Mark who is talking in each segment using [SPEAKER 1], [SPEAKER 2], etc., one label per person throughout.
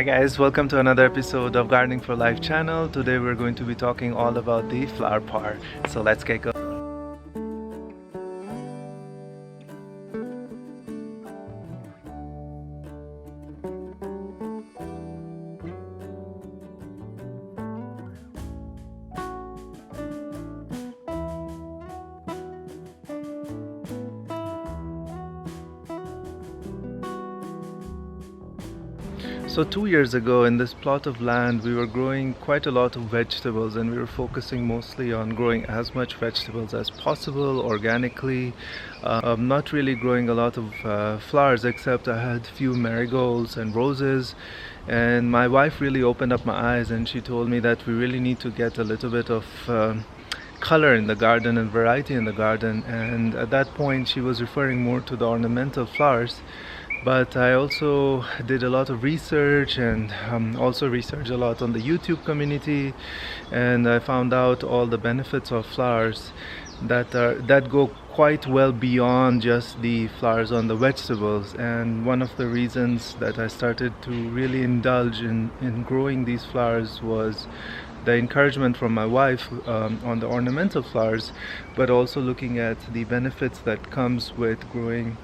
[SPEAKER 1] Hi guys, welcome to another episode of Gardening for Life channel. Today we're going to be talking all about the flower part. So let's get going. So 2 years ago in this plot of land we were growing quite a lot of vegetables, and we were focusing mostly on growing as much vegetables as possible organically, not really growing a lot of flowers, except I had few marigolds and roses. And my wife really opened up my eyes, and she told me that we really need to get a little bit of color in the garden and variety in the garden. And at that point she was referring more to the ornamental flowers. But I also did a lot of research, and also researched a lot on the YouTube community, and I found out all the benefits of flowers that go quite well beyond just the flowers on the vegetables. And one of the reasons that I started to really indulge in growing these flowers was the encouragement from my wife on the ornamental flowers, but also looking at the benefits that comes with growing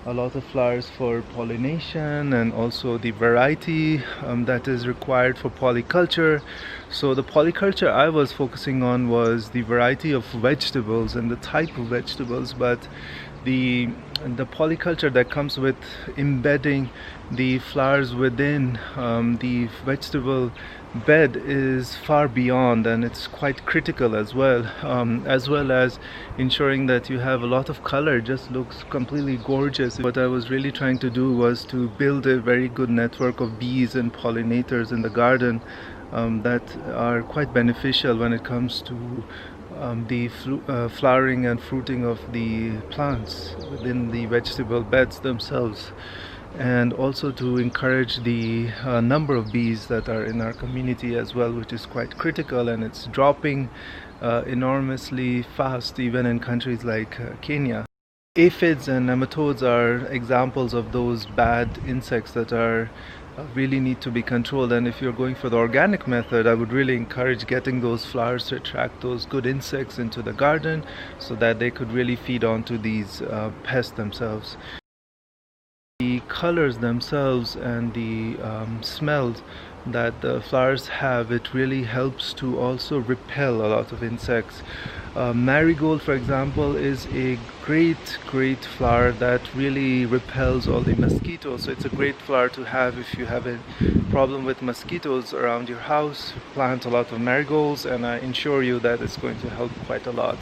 [SPEAKER 1] a lot of flowers for pollination, and also the variety that is required for polyculture. So the polyculture I was focusing on was the variety of vegetables and the type of vegetables, but the polyculture that comes with embedding the flowers within the vegetable bed is far beyond, and it's quite critical as well as ensuring that you have a lot of color. It just looks completely gorgeous. What I was really trying to do was to build a very good network of bees and pollinators in the garden that are quite beneficial when it comes to the flowering and fruiting of the plants within the vegetable beds themselves, and also to encourage the number of bees that are in our community as well, which is quite critical, and it's dropping enormously fast even in countries like Kenya. Aphids and nematodes are examples of those bad insects that are really need to be controlled. And if you're going for the organic method, I would really encourage getting those flowers to attract those good insects into the garden so that they could really feed onto these pests themselves. The colors themselves and the smells that the flowers have, it really helps to also repel a lot of insects. Marigold, for example, is a great flower that really repels all the mosquitoes. So it's a great flower to have if you have a problem with mosquitoes around your house. Plant a lot of marigolds, and I assure you that it's going to help quite a lot.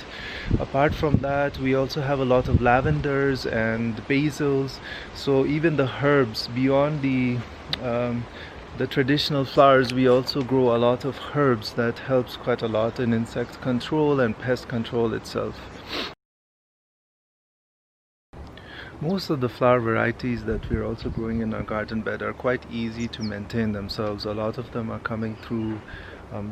[SPEAKER 1] Apart from that, we also have a lot of lavenders and basils. So even the herbs beyond the traditional flowers, we also grow a lot of herbs that helps quite a lot in insect control and pest control itself. Most of the flower varieties that we're also growing in our garden bed are quite easy to maintain themselves. A lot of them are coming through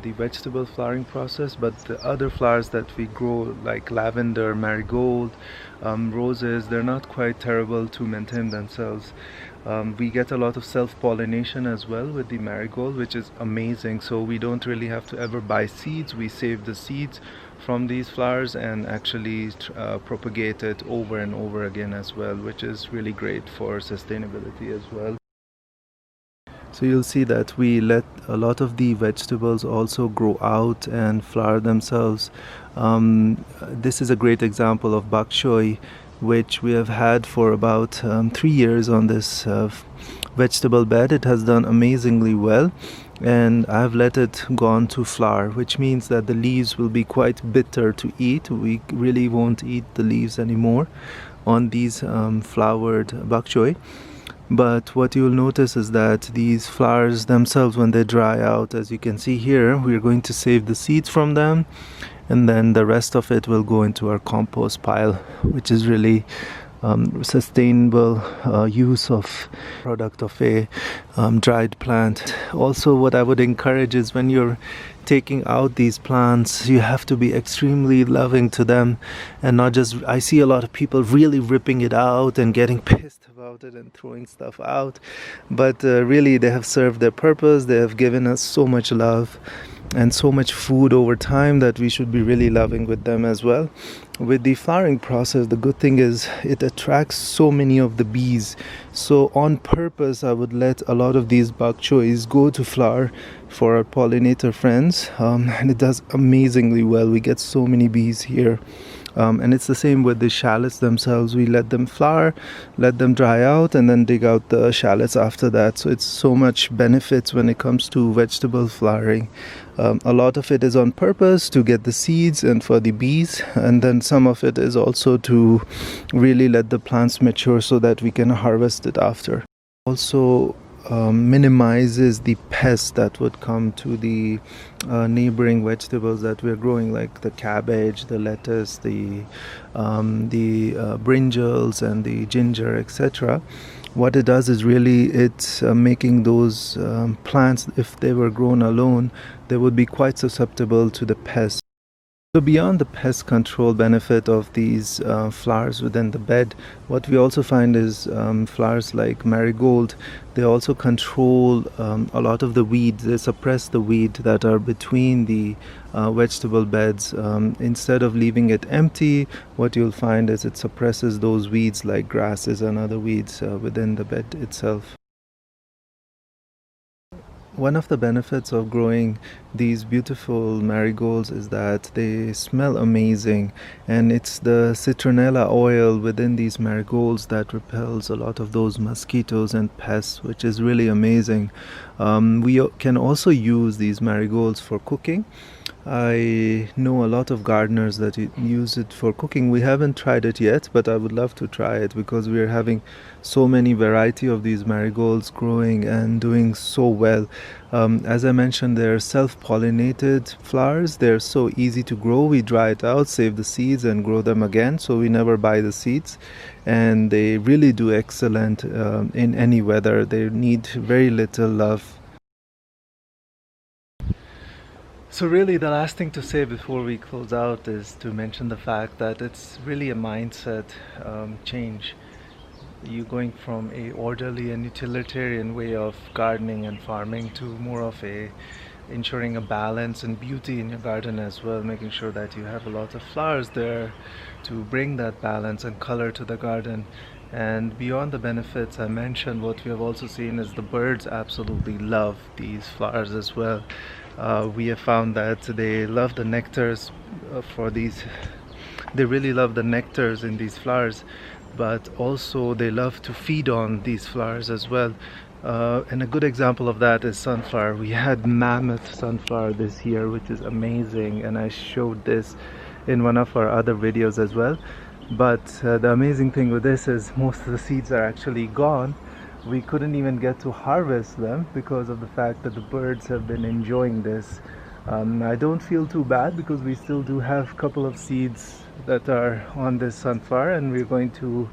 [SPEAKER 1] the vegetable flowering process, but the other flowers that we grow like lavender, marigold, roses, they're not quite terrible to maintain themselves. We get a lot of self-pollination as well with the marigold, which is amazing. So we don't really have to ever buy seeds. We save the seeds from these flowers and actually propagate it over and over again as well, which is really great for sustainability as well. So you'll see that we let a lot of the vegetables also grow out and flower themselves. This is a great example of bok choy, which we have had for about 3 years on this vegetable bed. It has done amazingly well, and I've let it go on to flower, which means that the leaves will be quite bitter to eat. We really won't eat the leaves anymore on these flowered bok choy. But what you'll notice is that these flowers themselves, when they dry out, as you can see here, we're going to save the seeds from them, and then the rest of it will go into our compost pile, which is really sustainable use of product of a dried plant. Also, what I would encourage is when you're taking out these plants, you have to be extremely loving to them, and not just, I see a lot of people really ripping it out and getting pissed about it and throwing stuff out, but really they have served their purpose. They have given us so much love and so much food over time that we should be really loving with them as well. With the flowering process, the good thing is it attracts so many of the bees. So on purpose, I would let a lot of these bok choys go to flower for our pollinator friends, and it does amazingly well. We get so many bees here. And it's the same with the shallots themselves. We let them flower, let them dry out, and then dig out the shallots after that. So it's so much benefits when it comes to vegetable flowering. A lot of it is on purpose to get the seeds and for the bees, and then some of it is also to really let the plants mature so that we can harvest it after. Also minimizes the pests that would come to the neighboring vegetables that we're growing, like the cabbage, the lettuce, the brinjals and the ginger, etc. What it does is really it's making those plants, if they were grown alone, they would be quite susceptible to the pests. So beyond the pest control benefit of these flowers within the bed, what we also find is flowers like marigold, they also control a lot of the weeds. They suppress the weed that are between the vegetable beds. Instead of leaving it empty, what you'll find is it suppresses those weeds like grasses and other weeds within the bed itself. One of the benefits of growing these beautiful marigolds is that they smell amazing, and it's the citronella oil within these marigolds that repels a lot of those mosquitoes and pests, which is really amazing. We can also use these marigolds for cooking. I know a lot of gardeners that use it for cooking. We haven't tried it yet, but I would love to try it because we are having so many variety of these marigolds growing and doing so well. As I mentioned, they're self-pollinated flowers. They're so easy to grow. We dry it out, save the seeds, and grow them again, so we never buy the seeds. And they really do excellent in any weather. They need very little love. So really the last thing to say before we close out is to mention the fact that it's really a mindset change. You going from a orderly and utilitarian way of gardening and farming to more of a ensuring a balance and beauty in your garden as well, making sure that you have a lot of flowers there to bring that balance and color to the garden. And beyond the benefits I mentioned, what we have also seen is the birds absolutely love these flowers as well. We have found that they love the nectars they really love the nectars in these flowers, but also they love to feed on these flowers as well. And a good example of that is sunflower. We had mammoth sunflower this year, which is amazing, and I showed this in one of our other videos as well. But the amazing thing with this is most of the seeds are actually gone. We couldn't even get to harvest them because of the fact that the birds have been enjoying this. I don't feel too bad because we still do have a couple of seeds that are on this sunflower, and we're going to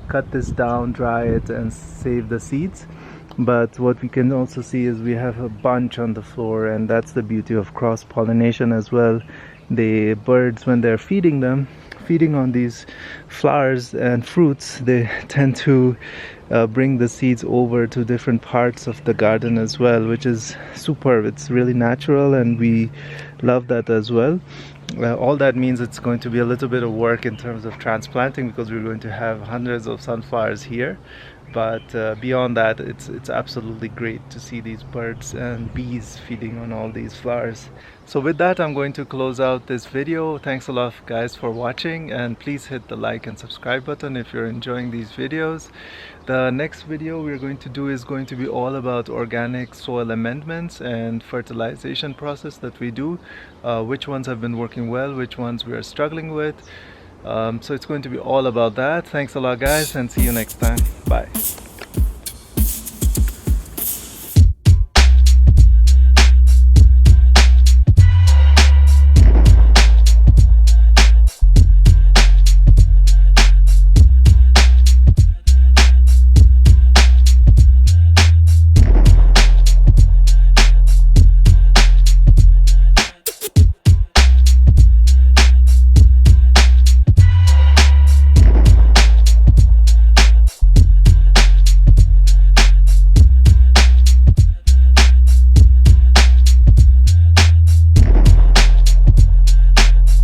[SPEAKER 1] cut this down, dry it, and save the seeds. But what we can also see is we have a bunch on the floor, and that's the beauty of cross-pollination as well. The birds, when they're feeding on these flowers and fruits, they tend to bring the seeds over to different parts of the garden as well, which is superb. It's really natural, and we love that as well. All that means it's going to be a little bit of work in terms of transplanting because we're going to have hundreds of sunflowers here. But beyond that, it's absolutely great to see these birds and bees feeding on all these flowers. So with that, I'm going to close out this video. Thanks a lot guys for watching, and please hit the like and subscribe button if you're enjoying these videos. The next video we're going to do is going to be all about organic soil amendments and fertilization process that we do, which ones have been working well, which ones we are struggling with. So it's going to be all about that. Thanks a lot guys, and see you next time. Bye.